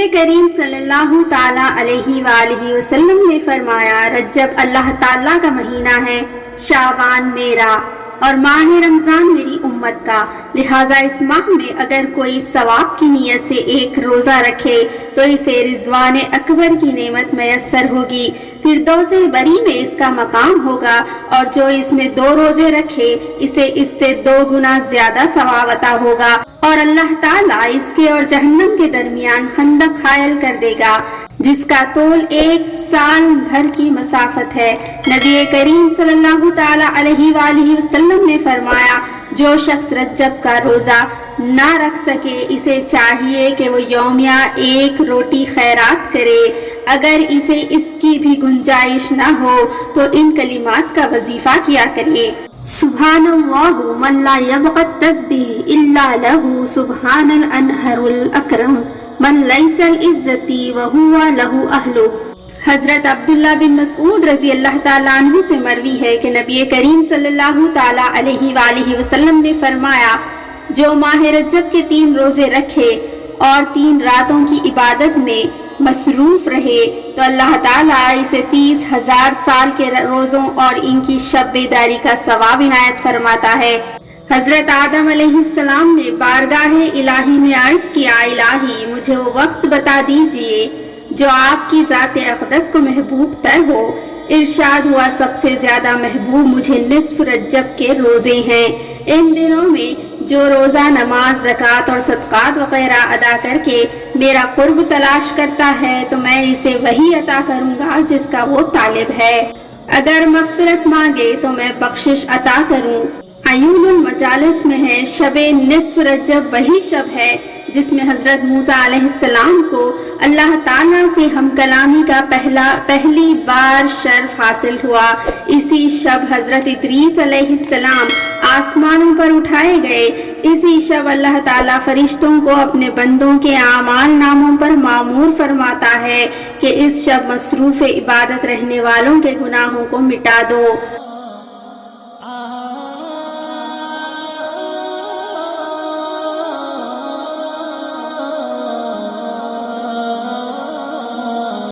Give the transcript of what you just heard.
نبی کریم صلی اللہ تعالی علیہ وآلہ وسلم نے فرمایا، رجب اللہ تعالیٰ کا مہینہ ہے، شعبان میرا اور ماہ رمضان میری امت کا، لہٰذا اس ماہ میں اگر کوئی ثواب کی نیت سے ایک روزہ رکھے تو اسے رضوان اکبر کی نعمت میسر ہوگی، فردوس بری میں اس کا مقام ہوگا، اور جو اس میں 2 روزے رکھے اسے اس سے 2 گنا زیادہ ثواب عطا ہوگا، اور اللہ تعالیٰ اس کے اور جہنم کے درمیان خندق حائل کر دے گا جس کا طول 1 سال بھر کی مسافت ہے۔ نبی کریم صلی اللہ تعالی علیہ وآلہ وسلم نے فرمایا، جو شخص رجب کا روزہ نہ رکھ سکے اسے چاہیے کہ وہ یومیہ 1 روٹی خیرات کرے، اگر اسے اس کی بھی گنجائش نہ ہو تو ان کلمات کا وظیفہ کیا کرے: سبحان اللہ من لا يبقى التسبیح الا له، سبحان الانہر الاکرم من لیس العزتی وہو له اہلہ۔ حضرت عبداللہ بن مسعود رضی اللہ تعالیٰ عنہ سے مروی ہے کہ نبی کریم صلی اللہ تعالیٰ علیہ وآلہ وسلم نے فرمایا، جو ماہ رجب کے 3 روزے رکھے اور 3 راتوں کی عبادت میں مصروف رہے تو اللہ تعالیٰ اسے 30,000 سال کے روزوں اور ان کی شب بیداری کا ثواب عنایت فرماتا ہے۔ حضرت آدم علیہ السلام نے بارگاہ الہی میں عرض کیا، الہی مجھے وہ وقت بتا دیجئے جو آپ کی ذات اقدس کو محبوب تر ہو۔ ارشاد ہوا، سب سے زیادہ محبوب مجھے نصف رجب کے روزے ہیں۔ ان دنوں میں جو روزہ نماز، زکوٰۃ اور صدقات وغیرہ ادا کر کے میرا قرب تلاش کرتا ہے تو میں اسے وہی عطا کروں گا جس کا وہ طالب ہے، اگر مغفرت مانگے تو میں بخشش عطا کروں۔ عیون المجالس میں ہے، شب نصف رجب وہی شب ہے جس میں حضرت موسیٰ علیہ السلام کو اللہ تعالیٰ سے ہم کلامی کا پہلی بار شرف حاصل ہوا۔ اسی شب حضرت ادریس علیہ السلام آسمانوں پر اٹھائے گئے۔ اسی شب اللہ تعالیٰ فرشتوں کو اپنے بندوں کے اعمال ناموں پر مامور فرماتا ہے کہ اس شب مصروف عبادت رہنے والوں کے گناہوں کو مٹا دو۔